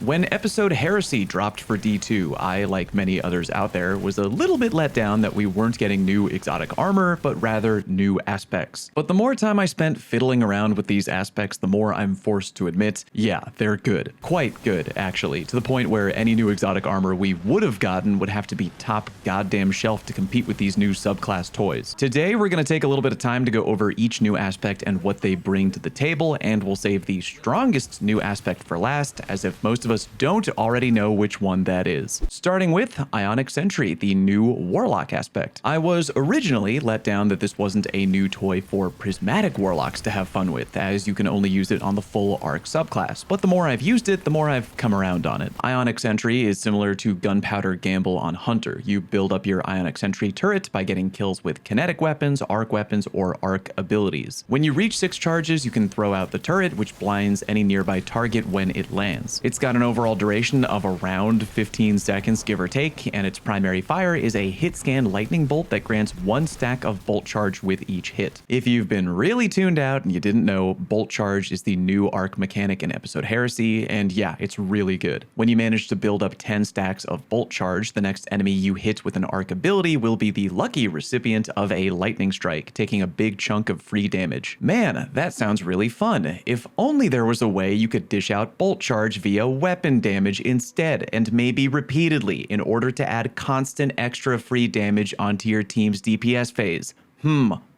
When episode Heresy dropped for D2, I, like many others out there, was a little bit let down that we weren't getting new exotic armor, but rather new aspects. But the more time I spent fiddling around with these aspects, the more I'm forced to admit, yeah, they're good. Quite good, actually, to the point where any new exotic armor we would have gotten would have to be top goddamn shelf to compete with these new subclass toys. Today, we're going to take a little bit of time to go over each new aspect and what they bring to the table, and we'll save the strongest new aspect for last, as if most of us don't already know which one that is. Starting with Ionic Sentry, the new Warlock aspect. I was originally let down that this wasn't a new toy for prismatic Warlocks to have fun with, as you can only use it on the full Arc subclass, but the more I've used it, the more I've come around on it. Ionic Sentry is similar to Gunpowder Gamble on Hunter. You build up your Ionic Sentry turret by getting kills with kinetic weapons, arc weapons, or arc abilities. When you reach 6 charges, you can throw out the turret, which blinds any nearby target when it lands. It's got an overall duration of around 15 seconds, give or take, and its primary fire is a hit scan lightning bolt that grants 1 stack of bolt charge with each hit. If you've been really tuned out and you didn't know, bolt charge is the new arc mechanic in episode Heresy, and yeah, it's really good. When you manage to build up 10 stacks of bolt charge, the next enemy you hit with an arc ability will be the lucky recipient of a lightning strike, taking a big chunk of free damage. Man, that sounds really fun. If only there was a way you could dish out bolt charge via weapon damage instead, and maybe repeatedly, in order to add constant extra free damage onto your team's DPS phase.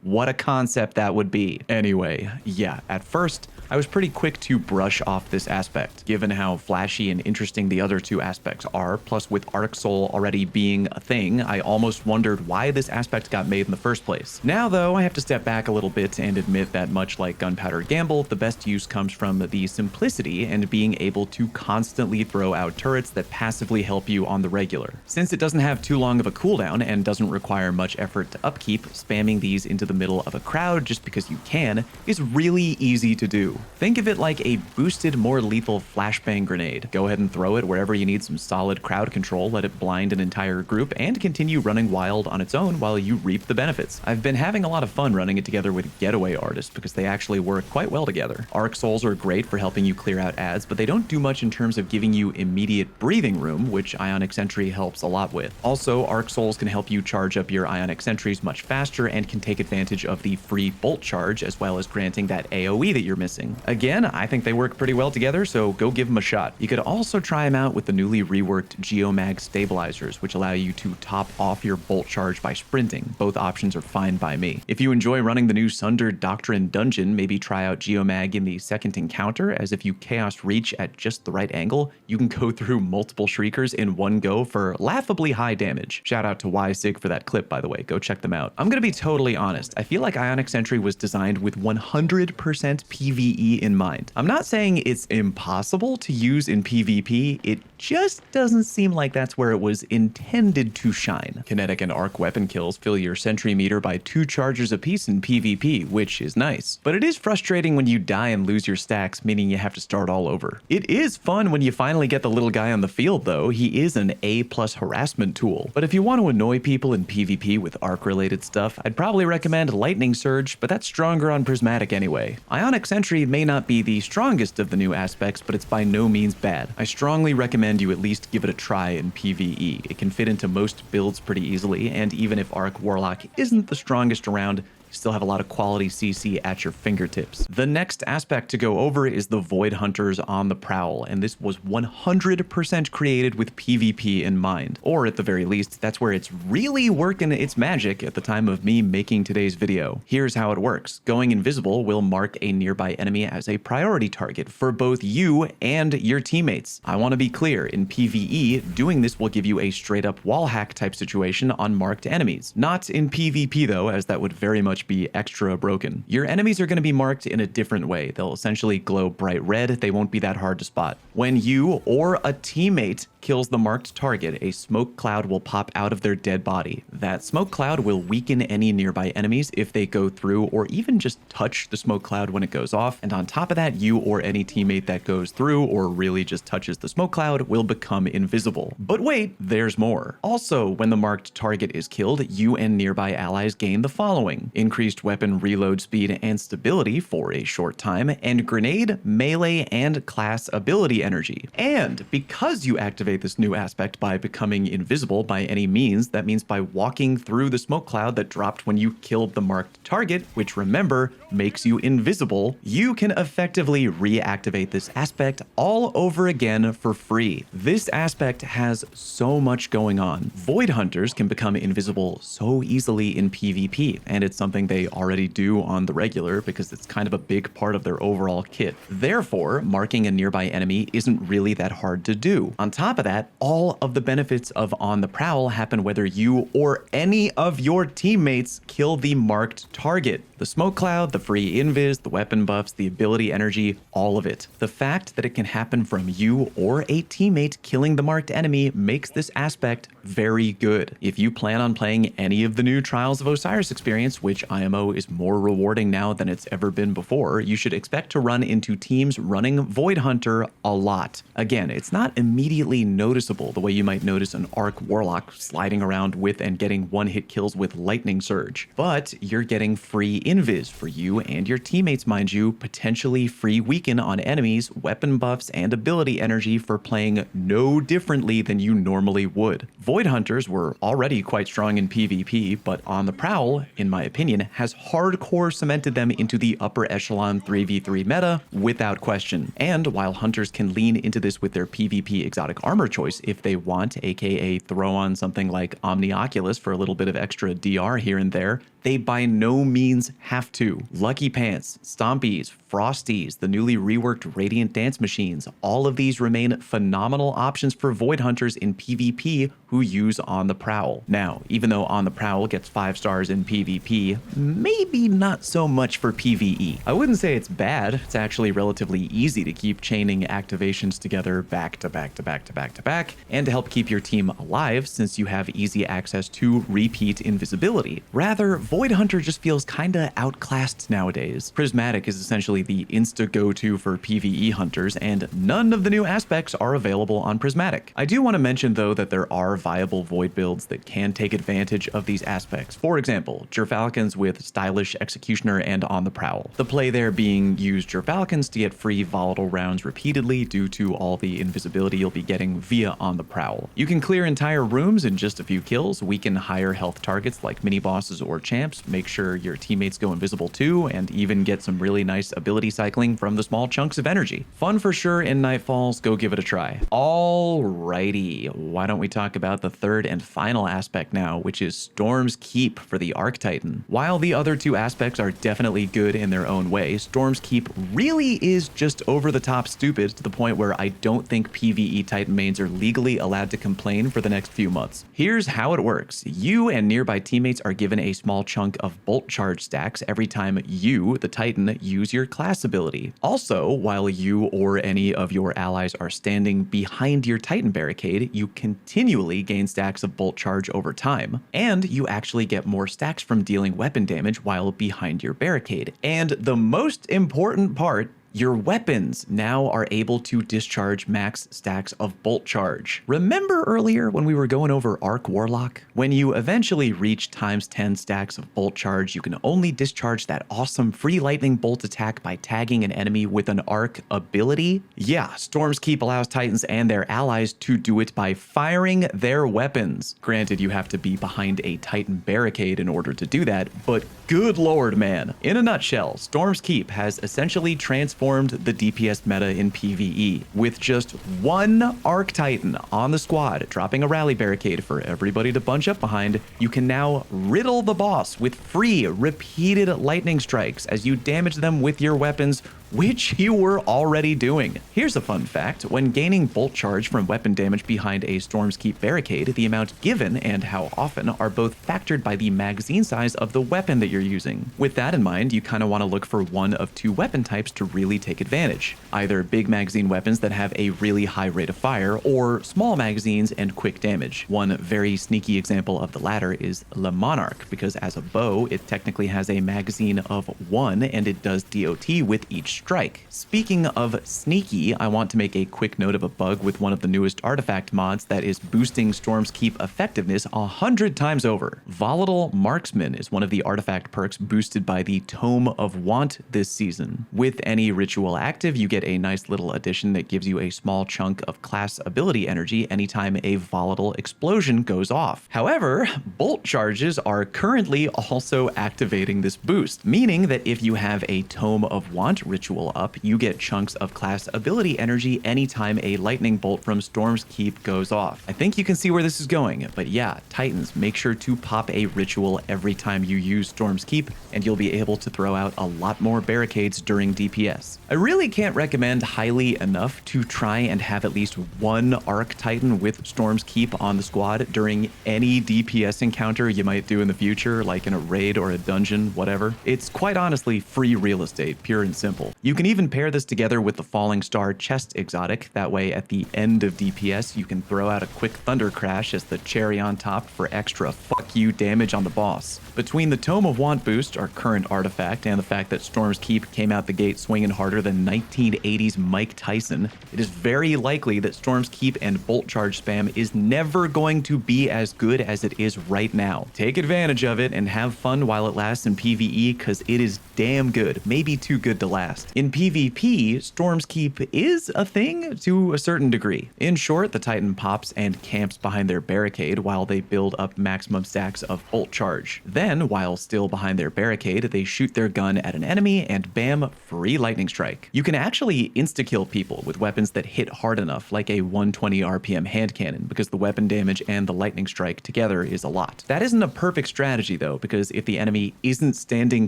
What a concept that would be. Anyway, yeah, at first, I was pretty quick to brush off this aspect, given how flashy and interesting the other two aspects are, plus with Arc Soul already being a thing, I almost wondered why this aspect got made in the first place. Now though, I have to step back a little bit and admit that much like Gunpowder Gamble, the best use comes from the simplicity and being able to constantly throw out turrets that passively help you on the regular. Since it doesn't have too long of a cooldown and doesn't require much effort to upkeep, spamming these into the middle of a crowd just because you can is really easy to do. Think of it like a boosted, more lethal flashbang grenade. Go ahead and throw it wherever you need some solid crowd control, let it blind an entire group, and continue running wild on its own while you reap the benefits. I've been having a lot of fun running it together with Getaway Artists because they actually work quite well together. Arc Souls are great for helping you clear out ads, but they don't do much in terms of giving you immediate breathing room, which Ionic Sentry helps a lot with. Also, Arc Souls can help you charge up your Ionic Sentries much faster and can take advantage of the free bolt charge, as well as granting that AoE that you're missing. Again, I think they work pretty well together, so go give them a shot. You could also try them out with the newly reworked Geomag stabilizers, which allow you to top off your bolt charge by sprinting. Both options are fine by me. If you enjoy running the new Sundered Doctrine dungeon, maybe try out Geomag in the second encounter, as if you Chaos Reach at just the right angle, you can go through multiple Shriekers in one go for laughably high damage. Shout out to YSig for that clip, by the way. Go check them out. I'm gonna be totally honest. I feel like Ionic Sentry was designed with 100% PvE in mind. I'm not saying it's impossible to use in PvP, it just doesn't seem like that's where it was intended to shine. Kinetic and arc weapon kills fill your sentry meter by 2 charges apiece in PvP, which is nice. But it is frustrating when you die and lose your stacks, meaning you have to start all over. It is fun when you finally get the little guy on the field though. He is an A+ harassment tool. But if you want to annoy people in PvP with arc related stuff, I'd probably recommend Lightning Surge, but that's stronger on Prismatic anyway. Ionic Sentry may not be the strongest of the new aspects, but it's by no means bad. I strongly recommend you at least give it a try in PvE. It can fit into most builds pretty easily, and even if Arc Warlock isn't the strongest around, you still have a lot of quality CC at your fingertips. The next aspect to go over is the Void Hunters on the Prowl, and this was 100% created with PvP in mind. Or at the very least, that's where it's really working its magic at the time of me making today's video. Here's how it works. Going invisible will mark a nearby enemy as a priority target for both you and your teammates. I want to be clear, in PvE, doing this will give you a straight up wall hack type situation on marked enemies. Not in PvP though, as that would very much be extra broken. Your enemies are going to be marked in a different way. They'll essentially glow bright red. They won't be that hard to spot. When you or a teammate kills the marked target, a smoke cloud will pop out of their dead body. That smoke cloud will weaken any nearby enemies if they go through or even just touch the smoke cloud when it goes off, and on top of that, you or any teammate that goes through or really just touches the smoke cloud will become invisible. But wait, there's more. Also, when the marked target is killed, you and nearby allies gain the following: increased weapon reload speed and stability for a short time, and grenade, melee, and class ability energy. And because you activate this new aspect by becoming invisible by any means, that means by walking through the smoke cloud that dropped when you killed the marked target, which remember, makes you invisible, you can effectively reactivate this aspect all over again for free. This aspect has so much going on. Void Hunters can become invisible so easily in PvP, and it's something they already do on the regular because it's kind of a big part of their overall kit. Therefore, marking a nearby enemy isn't really that hard to do. On top of that, all of the benefits of On the Prowl happen whether you or any of your teammates kill the marked target. The smoke cloud, the free invis, the weapon buffs, the ability energy, all of it. The fact that it can happen from you or a teammate killing the marked enemy makes this aspect very good. If you plan on playing any of the new Trials of Osiris experience, which IMO is more rewarding now than it's ever been before, you should expect to run into teams running Void Hunter a lot. Again, it's not immediately noticeable the way you might notice an Arc Warlock sliding around with and getting one-hit kills with Lightning Surge, but you're getting free invis for you and your teammates, mind you, potentially free weaken on enemies, weapon buffs, and ability energy for playing no differently than you normally would. Void Hunters were already quite strong in PvP, but On the Prowl, in my opinion, has hardcore cemented them into the upper echelon 3v3 meta without question. And while Hunters can lean into this with their PvP exotic armor choice if they want, aka throw on something like Omnioculus for a little bit of extra DR here and there, they by no means have to. Lucky Pants, Stompies, Frosties, the newly reworked Radiant Dance Machines, all of these remain phenomenal options for Void Hunters in PvP who use On the Prowl. Now, even though On the Prowl gets 5 stars in PvP, maybe not so much for PvE. I wouldn't say it's bad, it's actually relatively easy to keep chaining activations together back to back to back to back to back, and to help keep your team alive since you have easy access to repeat invisibility. Rather, Void Hunter just feels kinda outclassed nowadays. Prismatic is essentially the insta go-to for PvE hunters, and none of the new aspects are available on Prismatic. I do want to mention though that there are viable Void builds that can take advantage of these aspects. For example, Gerfalcons with Stylish Executioner and On the Prowl. The play there being use Gerfalcons to get free volatile rounds repeatedly due to all the invisibility you'll be getting via On the Prowl. You can clear entire rooms in just a few kills, weaken higher health targets like mini-bosses or champs, make sure your teammates go invisible too, and even get some really nice ability cycling from the small chunks of energy. Fun for sure in Nightfalls, go give it a try. Alrighty, why don't we talk about the third and final aspect now, which is Storm's Keep for the Arctitan. While the other two aspects are definitely good in their own way, Storm's Keep really is just over the top stupid to the point where I don't think PvE Titan mains are legally allowed to complain for the next few months. Here's how it works. You and nearby teammates are given a small chunk of bolt charge stacks every time you, the Titan, use your class ability. Also, while you or any of your allies are standing behind your Titan barricade, you continually gain stacks of bolt charge over time, and you actually get more stacks from dealing weapon damage while behind your barricade. And the most important part, your weapons now are able to discharge max stacks of bolt charge. Remember earlier when we were going over Arc Warlock? When you eventually reach times 10 stacks of bolt charge, you can only discharge that awesome free lightning bolt attack by tagging an enemy with an arc ability? Yeah, Storm's Keep allows Titans and their allies to do it by firing their weapons. Granted, you have to be behind a Titan barricade in order to do that, but good lord, man. In a nutshell, Storm's Keep has essentially transformed the DPS meta in PvE. With just one Arc Titan on the squad dropping a rally barricade for everybody to bunch up behind, you can now riddle the boss with free repeated lightning strikes as you damage them with your weapons which you were already doing. Here's a fun fact. When gaining bolt charge from weapon damage behind a Storm's Keep barricade, the amount given and how often are both factored by the magazine size of the weapon that you're using. With that in mind, you kind of want to look for one of two weapon types to really take advantage. Either big magazine weapons that have a really high rate of fire, or small magazines and quick damage. One very sneaky example of the latter is Le Monarch, because as a bow, it technically has a magazine of 1 and it does DOT with each strike. Speaking of sneaky, I want to make a quick note of a bug with one of the newest artifact mods that is boosting Storm's Keep effectiveness 100 times over. Volatile Marksman is one of the artifact perks boosted by the Tome of Want this season. With any ritual active, you get a nice little addition that gives you a small chunk of class ability energy anytime a volatile explosion goes off. However, bolt charges are currently also activating this boost, meaning that if you have a Tome of Want ritual up, you get chunks of class ability energy anytime a lightning bolt from Storm's Keep goes off. I think you can see where this is going, but yeah, Titans, make sure to pop a ritual every time you use Storm's Keep, and you'll be able to throw out a lot more barricades during DPS. I really can't recommend highly enough to try and have at least one Arc Titan with Storm's Keep on the squad during any DPS encounter you might do in the future, like in a raid or a dungeon, whatever. It's quite honestly free real estate, pure and simple. You can even pair this together with the Falling Star chest exotic. That way at the end of DPS, you can throw out a quick Thunder Crash as the cherry on top for extra fuck you damage on the boss. Between the Tome of Want boost, our current artifact, and the fact that Storm's Keep came out the gate swinging harder than 1980s Mike Tyson, it is very likely that Storm's Keep and bolt charge spam is never going to be as good as it is right now. Take advantage of it and have fun while it lasts in PvE, because it is damn good, maybe too good to last. In PvP, Storm's Keep is a thing to a certain degree. In short, the Titan pops and camps behind their barricade while they build up maximum stacks of bolt charge. Then, while still behind their barricade, they shoot their gun at an enemy and bam, free lightning strike. You can actually insta-kill people with weapons that hit hard enough, like a 120 RPM hand cannon, because the weapon damage and the lightning strike together is a lot. That isn't a perfect strategy though, because if the enemy isn't standing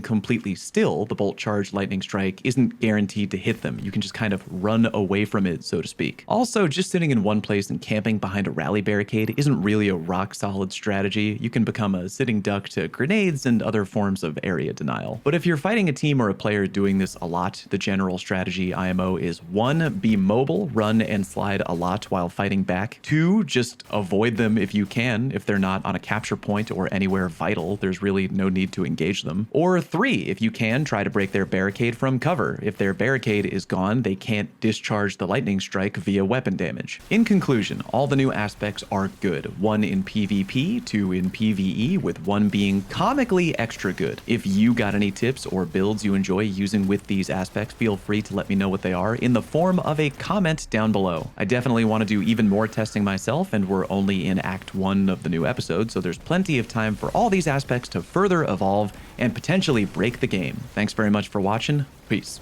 completely still, the bolt charge lightning strike isn't guaranteed to hit them. You can just kind of run away from it, so to speak. Also, just sitting in one place and camping behind a rally barricade isn't really a rock solid strategy. You can become a sitting duck to grenades and other forms of area denial. But if you're fighting a team or a player doing this a lot, the general strategy IMO is 1, be mobile, run and slide a lot while fighting back. 2, just avoid them if you can. If they're not on a capture point or anywhere vital, there's really no need to engage them. Or 3, if you can, try to break their barricade from cover. If their barricade is gone, they can't discharge the lightning strike via weapon damage. In conclusion, all the new aspects are good. 1 in PvP, 2 in PvE, with 1 being comically extra good. If you got any tips or builds you enjoy using with these aspects, feel free to let me know what they are in the form of a comment down below. I definitely want to do even more testing myself, and we're only in Act 1 of the new episode, so there's plenty of time for all these aspects to further evolve and potentially break the game. Thanks very much for watching. Peace.